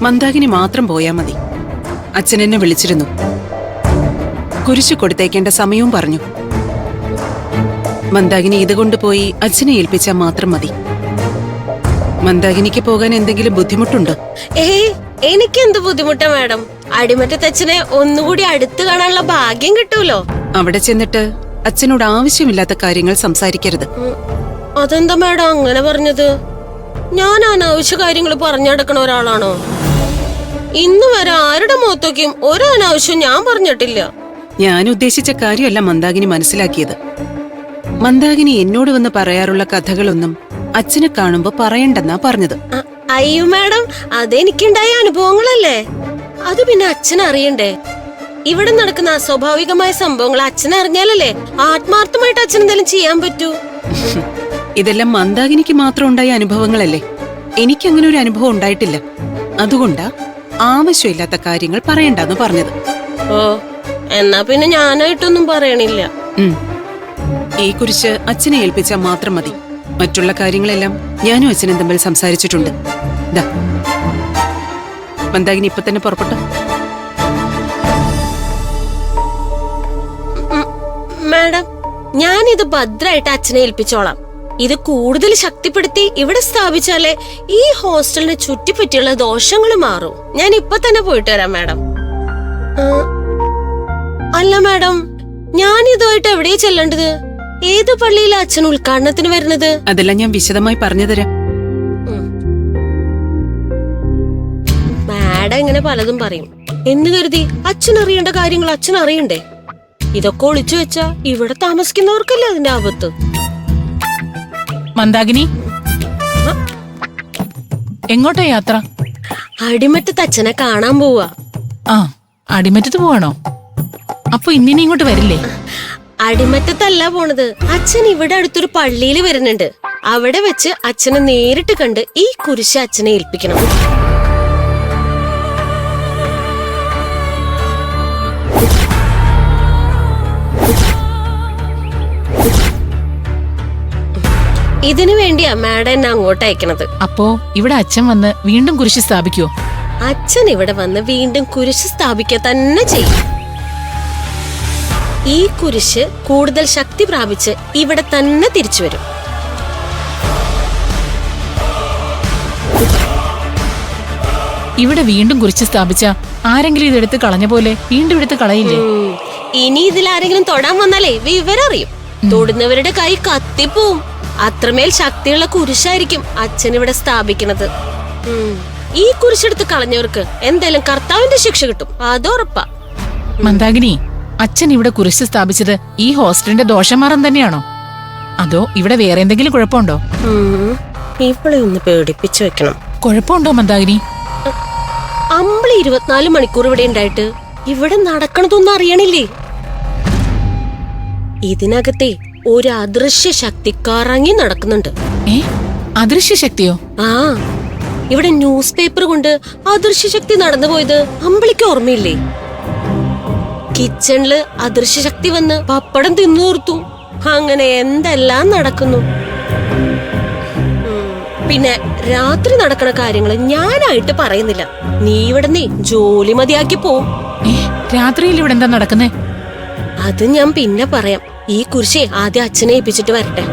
മന്ദാകിനി മാത്രം പോയാ മതി. അച്ഛൻ എന്നെ വിളിച്ചിരുന്നു. കുരിശ് കൊടുത്തേക്കേണ്ട സമയവും പറഞ്ഞു. മന്ദാകിനി ഇതുകൊണ്ട് പോയി അച്ഛനെ ഏൽപ്പിച്ചാൽ മാത്രം മതി. മന്ദാകിനിക്ക് പോകാൻ എന്തെങ്കിലും ബുദ്ധിമുട്ടുണ്ടോ? ഏയ്, എനിക്ക് എന്ത് ബുദ്ധിമുട്ടാ മാഡം? അടിമറ്റത്തച്ഛനെ ഒന്നുകൂടി അടുത്ത് കാണാനുള്ള ഭാഗ്യം കിട്ടൂലോ. അവിടെ ചെന്നിട്ട് അച്ഛനോട് ആവശ്യമില്ലാത്ത കാര്യങ്ങൾ സംസാരിക്കരുത്. അതെന്താ മാഡം അങ്ങനെ പറഞ്ഞത്? ഞാൻ അനാവശ്യ കാര്യങ്ങൾ പറഞ്ഞടക്കണ ഒരാളാണോ? ഇന്ന് വരെ ആരുടെ മുഖത്തൊക്കെയും ഒരു അനാവശ്യം ഞാൻ പറഞ്ഞിട്ടില്ല. ഞാൻ ഉദ്ദേശിച്ച കാര്യമല്ല മന്ദാകിനി മനസ്സിലാക്കിയത്. മന്ദാകിനി എന്നോട് വന്ന് പറയാറുള്ള കഥകളൊന്നും അച്ഛനെ കാണുമ്പോ പറയണ്ടെന്നാ പറഞ്ഞത്. അയ്യോ മാഡം, അതെനിക്കുണ്ടായ അനുഭവങ്ങളല്ലേ. അത് പിന്നെ അച്ഛൻ അറിയണ്ടേ? ഇവിടെ നടക്കുന്ന അസ്വാഭാവികമായ സംഭവങ്ങൾ അച്ഛൻ അറിഞ്ഞാലല്ലേ ആത്മാർത്ഥമായിട്ട് അച്ഛൻ എന്തെങ്കിലും ചെയ്യാൻ പറ്റൂ. ഇതെല്ലാം മന്ദാകിനിക്ക് മാത്രം ഉണ്ടായ അനുഭവങ്ങളല്ലേ. എനിക്കങ്ങനെ ഒരു അനുഭവം ഉണ്ടായിട്ടില്ല. അതുകൊണ്ടാ ആവശ്യമില്ലാത്ത കാര്യങ്ങൾ പറയണ്ടെന്ന് പറഞ്ഞത്. ഓ, എന്നാ പിന്നെ ഞാനായിട്ടൊന്നും പറയണില്ല. ഈ കുറിച്ച് അച്ഛനെ ഏൽപ്പിച്ചാൽ മാത്രം മതി. മറ്റുള്ള കാര്യങ്ങളെല്ലാം ഞാനും അച്ഛനും തമ്മിൽ സംസാരിച്ചിട്ടുണ്ട്. മന്ദാകിനി ഇപ്പൊ തന്നെ പുറപ്പെട്ടു. മാഡം, ഞാനിത് ഭദ്രായിട്ട് അച്ഛനെ ഏൽപ്പിച്ചോളാം. ഇത് കൂടുതൽ ശക്തിപ്പെടുത്തി ഇവിടെ സ്ഥാപിച്ചാലേ ഈ ഹോസ്റ്റലിനെ ചുറ്റിപ്പറ്റിയുള്ള ദോഷങ്ങൾ മാറും. ഞാൻ ഇപ്പൊ തന്നെ പോയിട്ട് വരാം മാഡം. അല്ല മാഡം, ഞാൻ ഇതുമായിട്ട് എവിടെയാ ചെല്ലേണ്ടത്? ഏത് പള്ളിയിലെ അച്ഛൻ ഉദ്ഘാടനത്തിന് വരുന്നത്? അതെല്ലാം ഞാൻ വിശദമായി പറഞ്ഞു തരാം. മാഡം ഇങ്ങനെ പലതും പറയും എന്ന് കരുതി അച്ഛൻ അറിയേണ്ട കാര്യങ്ങൾ അച്ഛൻ അറിയണ്ടേ? ഇതൊക്കെ ഒളിച്ചു വെച്ചാ ഇവിടെ താമസിക്കുന്നവർക്കല്ലേ അതിന്റെ ആപത്ത്. മന്ദാകിനി, എങ്ങോട്ടാ യാത്ര? അടിമറ്റത്ത് അച്ഛനെ കാണാൻ പോവാ. ആ, അടിമറ്റത്ത് പോവാണോ? അപ്പൊ ഇന്നിനി ഇങ്ങോട്ട് വരില്ലേ? അടിമറ്റത്തല്ല പോണത്. അച്ഛൻ ഇവിടെ അടുത്തൊരു പള്ളിയിൽ വരുന്നുണ്ട്. അവിടെ വെച്ച് അച്ഛനെ നേരിട്ട് കണ്ട് ഈ കുരിശ് അച്ഛനെ ഏൽപ്പിക്കണം. ഇതിനു വേണ്ടിയാ മാഡം എന്നെ അങ്ങോട്ട് അയക്കണത്. അപ്പോ ഇവിടെ അച്ഛൻ വന്ന് വീണ്ടും കുരിശ് സ്ഥാപിക്കുവോ? അച്ഛൻ ഇവിടെ വന്ന് വീണ്ടും കുരിശ് സ്ഥാപിക്കുക തന്നെ ചെയ്യും. ഈ കുരിശ് കൂടുതൽ ശക്തി പ്രാപിച്ച് ഇവിടെ തന്നെ തിരിച്ചു വരും. ഇവിടെ വീണ്ടും കുരിശ് സ്ഥാപിച്ച ആരെങ്കിലും ഇതെടുത്ത് കളഞ്ഞ പോലെ വീണ്ടും എടുത്ത് കളയില്ലേ? ഇനി ഇതിൽ ആരെങ്കിലും തൊടാൻ വന്നാലേ വിവരം അറിയും. തൊടുന്നവരുടെ കൈ കത്തിപ്പോവും. അത്രമേൽ ശക്തിയുള്ള കുരിശായിരിക്കും അച്ഛൻ ഇവിടെ സ്ഥാപിക്കുന്നത്. ഈ കുരിശെടുത്ത് കളഞ്ഞവർക്ക് എന്തായാലും കർത്താവിന്റെ ശിക്ഷ കിട്ടും, അതുറപ്പാ. മന്ദാകിനി, അച്ഛൻ ഇവിടെ കുരിശ് സ്ഥാപിച്ചത് ഈ ഹോസ്റ്റലിന്റെ ദോഷം മാറാൻ തന്നെയാണോ? അതോ ഇവിടെ വേറെ എന്തെങ്കിലും കുഴപ്പമുണ്ടോ? ഇവളെ ഒന്ന് പേടിപ്പിച്ചു വെക്കണം. കുഴപ്പമുണ്ടോ മന്ദാകിനി? അമ്പിളി 24 മണിക്കൂർ ഇവിടെ ഉണ്ടായിട്ട് ഇവിടെ നടക്കണതൊന്നും അറിയണില്ലേ? ഇതിനകത്തെ ഒരു അദൃശ്യ ശക്തി കറങ്ങി നടക്കുന്നുണ്ട്. അദൃശ്യ ശക്തിയോ? ആ, ഇവിടെ ന്യൂസ് പേപ്പർ കൊണ്ട് അദൃശ്യ ശക്തി നടന്നു പോയത് അമ്പിളിക്ക് ഓർമ്മയില്ലേ? കിച്ചണില് അദൃശ്യ ശക്തി വന്ന് പപ്പടം തിന്നൂർത്തു. അങ്ങനെ എന്തെല്ലാം നടക്കുന്നു. പിന്നെ രാത്രി നടക്കണ കാര്യങ്ങള് ഞാനായിട്ട് പറയുന്നില്ല. നീ ഇവിടെ ജോലി മതിയാക്കി പോവും. രാത്രിയിൽ ഇവിടെ എന്താ നടക്കുന്നേ? അത് ഞാൻ പിന്നെ പറയാം. ഈ കുരിശേ ആദ്യം അച്ഛനെ ഏൽപ്പിച്ചിട്ട് വരട്ടെ.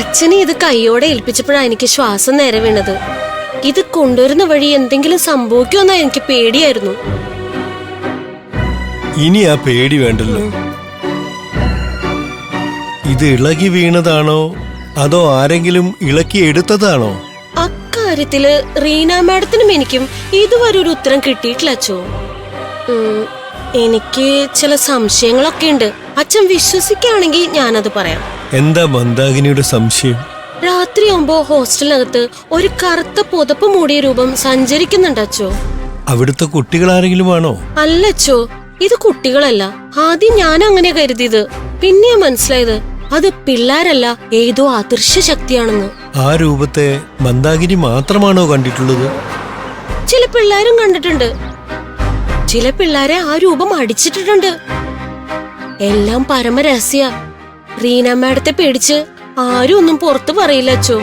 അച്ഛനെ ഇത് കൈയോടെ ഏൽപ്പിച്ചപ്പോഴാ എനിക്ക് ശ്വാസം നേരെ വീണത്. ഇത് കൊണ്ടുവരുന്ന വഴി എന്തെങ്കിലും സംഭവിക്കുമെന്നാ എനിക്ക് പേടിയായിരുന്നു. ഇനി ആ പേടി വേണ്ടല്ലോ. ഇത് ഇളകി വീണതാണോ അതോ ആരെങ്കിലും ഇളക്കി എടുത്തതാണോ? അക്കാര്യത്തില് റീന മാഡത്തിനും എനിക്കും ഇതുവരെ ഒരു ഉത്തരം കിട്ടിയിട്ടില്ല അച്ഛോ. എനിക്ക് ചില സംശയങ്ങളൊക്കെ ഉണ്ട്. അച്ഛൻ വിശ്വസിക്കുകയാണെങ്കിൽ ഞാനത് പറയാം. എന്താ മന്ദാകിനിയുടെ സംശയം? രാത്രിയാകുമ്പോ ഹോസ്റ്റലിനകത്ത് ഒരു കറുത്ത പുതപ്പ് മൂടിയ രൂപം സഞ്ചരിക്കുന്നുണ്ട് അച്ഛോ. അവിടുത്തെ കുട്ടികൾ ആരെങ്കിലും ആണോ? അല്ലച്ചോ, ഇത് കുട്ടികളല്ല. ആദ്യം ഞാൻ അങ്ങനെ കരുതിയത്. പിന്നെ മനസ്സിലായത് അത് പിള്ളേരല്ല, ഏതോ അദൃശ്യ ശക്തിയാണെന്ന്. ആ രൂപത്തെ മന്ദാകിനി മാത്രമാണോ കണ്ടിട്ടുള്ളത്? ചില പിള്ളേരും കണ്ടിട്ടുണ്ട്. ചില പിള്ളേരെ ആ രൂപം അടിച്ചിട്ടിട്ടുണ്ട്. എല്ലാം പരമരഹസ്യ. റീന മാഡത്തെ പേടിച്ച് ആരും ഒന്നും പുറത്തു പറയില്ല അച്ചോ.